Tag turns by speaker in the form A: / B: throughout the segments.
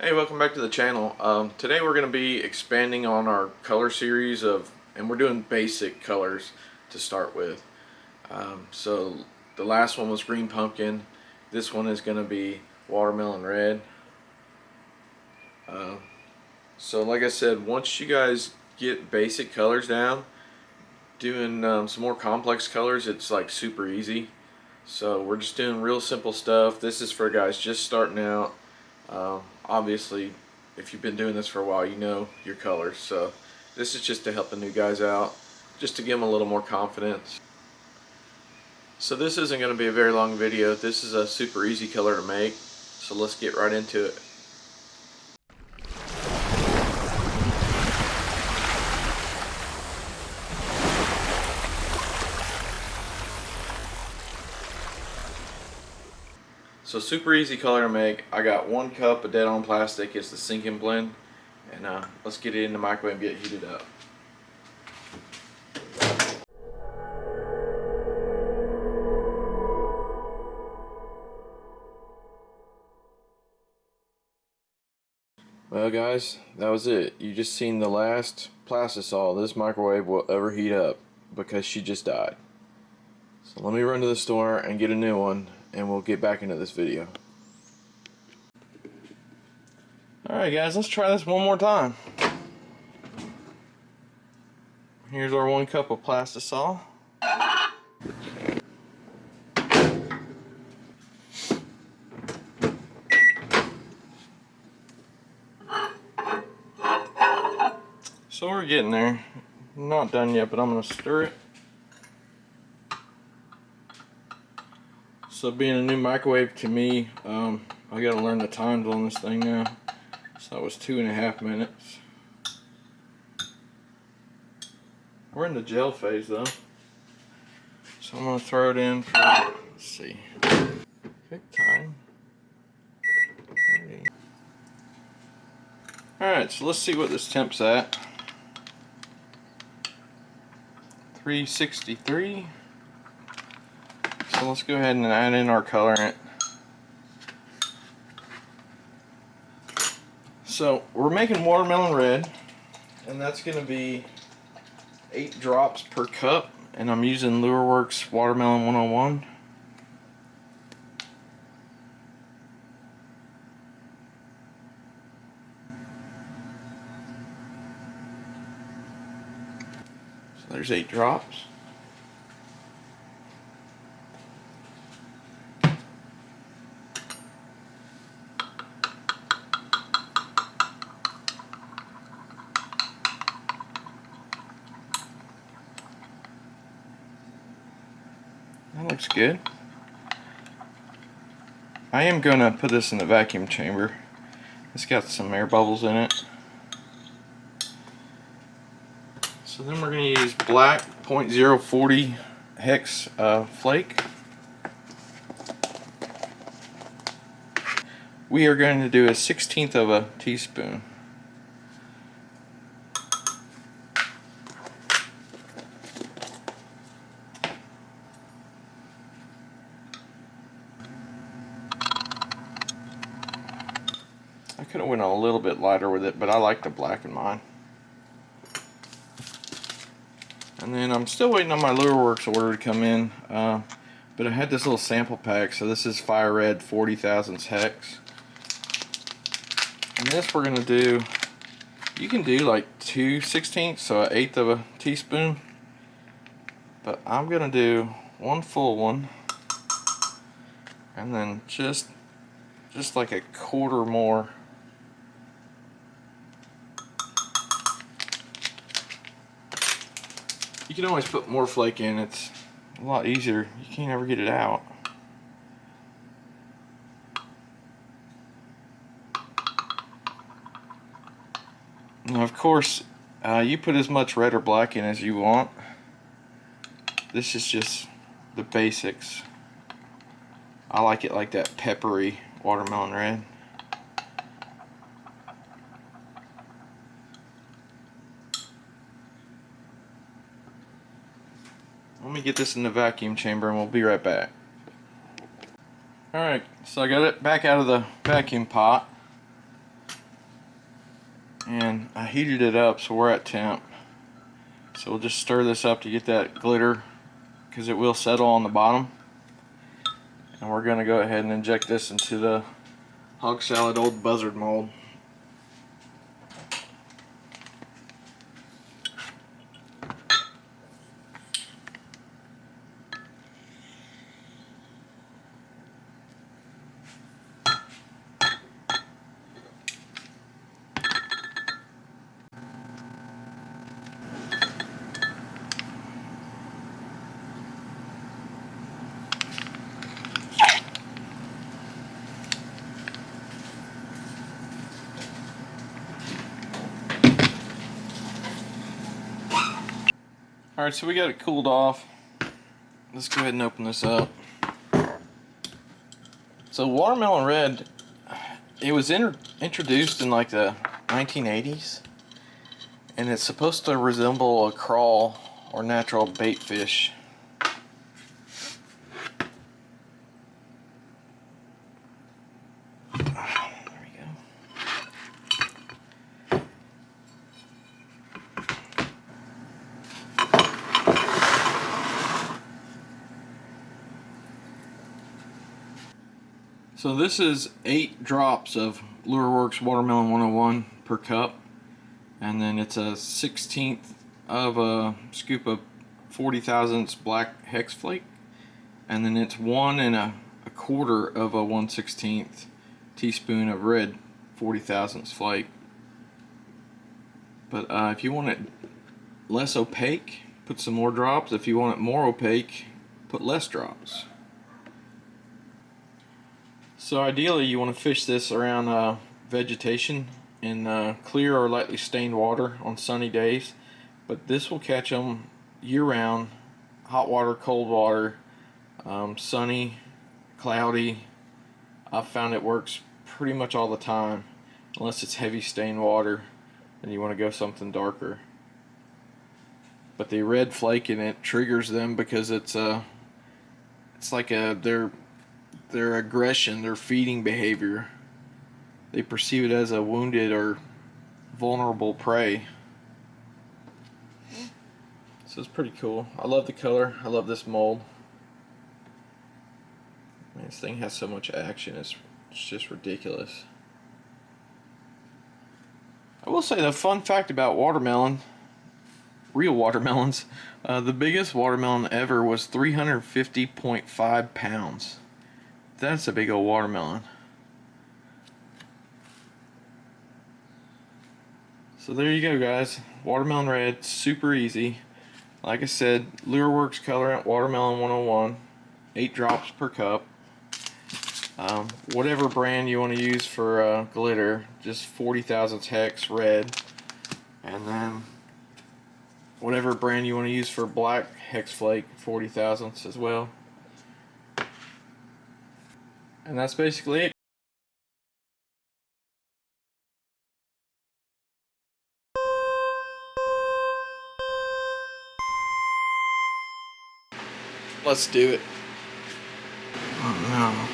A: Hey, welcome back to the channel. Today we're going to be expanding on our color series and we're doing basic colors to start with. So the last one was green pumpkin. This one is going to be watermelon red. So like I said, once you guys get basic colors down, doing some more complex colors, it's like super easy. So we're just doing real simple stuff. This is for guys just starting out. Obviously, if you've been doing this for a while, you know your colors. So this is just to help the new guys out, just to give them a little more confidence. So this isn't going to be a very long video. This is a super easy color to make. So let's get right into it. So super easy color to make. I got 1 cup of dead on plastic. It's the sink and blend. And let's get it in the microwave and get it heated up. Well guys, that was it. You just seen the last plastisol this microwave will ever heat up because she just died. So let me run to the store and get a new one and we'll get back into this video. Alright guys, let's try this one more time. Here's our 1 cup of plastisol. So we're getting there. Not done yet, but I'm going to stir it. So being a new microwave to me, I got to learn the times on this thing now. So that was 2.5 minutes. We're in the gel phase though. So I'm going to throw it in for, let's see, quick time. 30. Alright, so let's see what this temp's at. 363. So let's go ahead and add in our colorant. So we're making watermelon red, and that's going to be 8 drops per cup, and I'm using Lureworks Watermelon 101. So there's 8 drops. That looks good. I am going to put this in the vacuum chamber. It's got some air bubbles in it. So then we're going to use black 0.040 hex flake. We are going to do a 1/16 of a teaspoon. I could have went a little bit lighter with it, but I like the black in mine. And then I'm still waiting on my Lureworks order to come in, but I had this little sample pack. So this is Fire Red 40 thousandths hex. And this we're gonna do, you can do like 2/16, so 1/8 of a teaspoon. But I'm gonna do 1 full one, and then just like a quarter more. You can always put more flake in. It's a lot easier. You can't ever get it out. Now, of course, you put as much red or black in as you want. This is just the basics. I like it like that peppery watermelon red. Let me get this in the vacuum chamber and we'll be right back. Alright, so I got it back out of the vacuum pot. and I heated it up so we're at temp. So we'll just stir this up to get that glitter, because it will settle on the bottom. And we're going to go ahead and inject this into the hog salad old buzzard mold. Alright, so we got it cooled off. Let's go ahead and open this up. So watermelon red, it was introduced in like the 1980s, and it's supposed to resemble a crawl or natural bait fish. So this is 8 drops of Lureworks Watermelon 101 per cup, and then it's a 1/16 of a scoop of 40 thousandths black hex flake, and then it's 1 1/4 of a 1/16 teaspoon of red 40 thousandths flake. But if you want it less opaque, put some more drops. If you want it more opaque, put less drops. So ideally you want to fish this around vegetation in clear or lightly stained water on sunny days, but this will catch them year round, hot water, cold water, sunny, cloudy. I've found it works pretty much all the time, unless it's heavy stained water and you want to go something darker. But the red flake in it triggers them because it's like their aggression, their feeding behavior. They perceive it as a wounded or vulnerable prey. So it's pretty cool. I love the color. I love this mold. Man, this thing has so much action. It's just ridiculous. I will say the fun fact about watermelon, real watermelons, the biggest watermelon ever was 350.5 pounds. That's a big old watermelon. So there you go, guys. Watermelon red, super easy. Like I said, Lureworks colorant watermelon 101, 8 drops per cup. Whatever brand you want to use for glitter, just 40 thousandths hex red, and then whatever brand you want to use for black hex flake, 40 thousandths as well. And that's basically it. Let's do it. Oh no.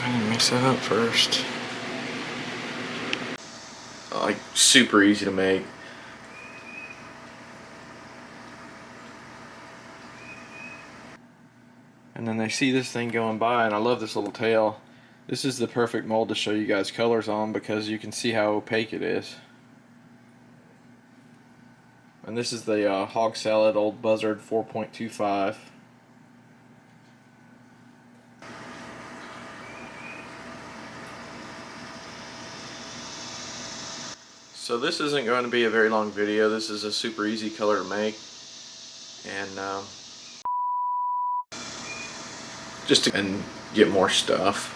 A: I didn't mix that up first. Like, super easy to make. And then they see this thing going by, and I love this little tail. This is the perfect mold to show you guys colors on, because you can see how opaque it is. And this is the hog salad old buzzard 4.25. So this isn't going to be a very long video. This is a super easy color to make, and just to get more stuff.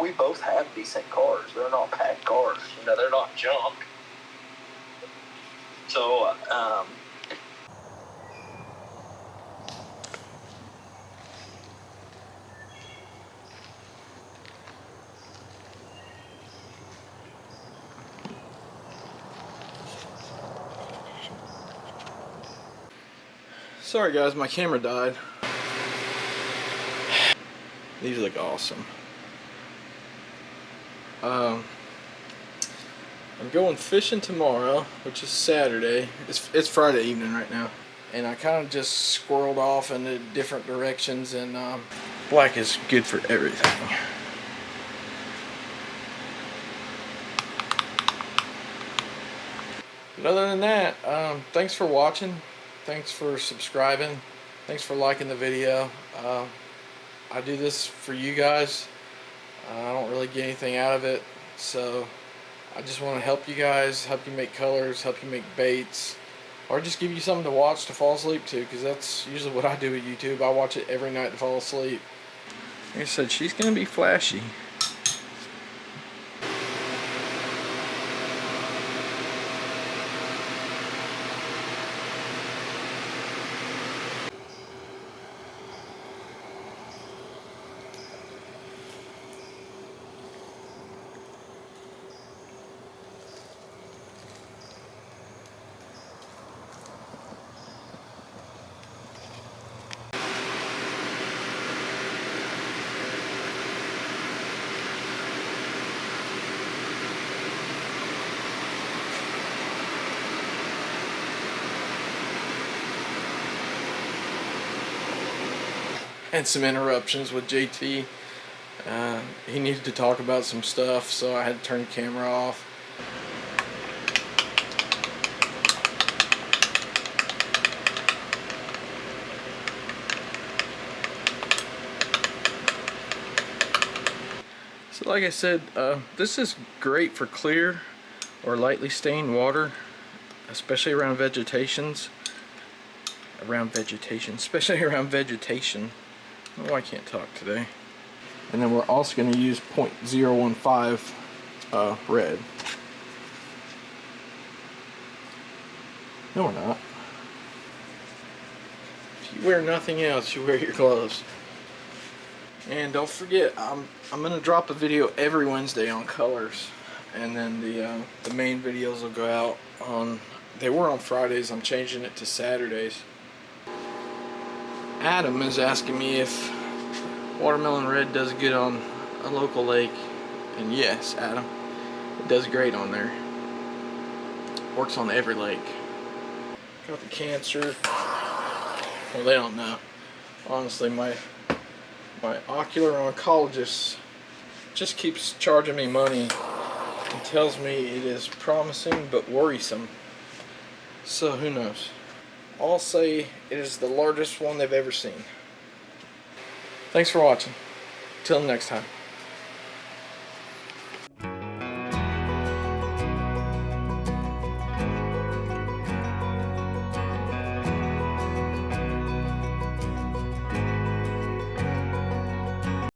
B: We both have decent cars. They're not bad cars. You know, they're not junk. So,
A: Sorry guys, my camera died. These look awesome. I'm going fishing tomorrow, which is Saturday. It's Friday evening right now. And I kind of just squirreled off into different directions, and black is good for everything. But other than that, thanks for watching. Thanks for subscribing. Thanks for liking the video. I do this for you guys. I don't really get anything out of it, so I just want to help you guys, help you make colors, help you make baits, or just give you something to watch to fall asleep to, because that's usually what I do with YouTube. I watch it every night to fall asleep. Like I said, she's going to be flashy. And some interruptions with JT. He needed to talk about some stuff, so I had to turn the camera off. So like I said, this is great for clear or lightly stained water, especially around vegetations. Especially around vegetation. Oh, I can't talk today. And then we're also going to use 0.015 red. No, we're not. If you wear nothing else, you wear your gloves. And don't forget, I'm going to drop a video every Wednesday on colors. And then the main videos will go out on, they were on Fridays, I'm changing it to Saturdays. Adam is asking me if watermelon red does good on a local lake, and yes, Adam, it does great on there. Works on every lake. Got the cancer. Well, they don't know. Honestly, my ocular oncologist just keeps charging me money and tells me it is promising but worrisome. So who knows? I'll say it is the largest one they've ever seen. Thanks for watching. Till next time.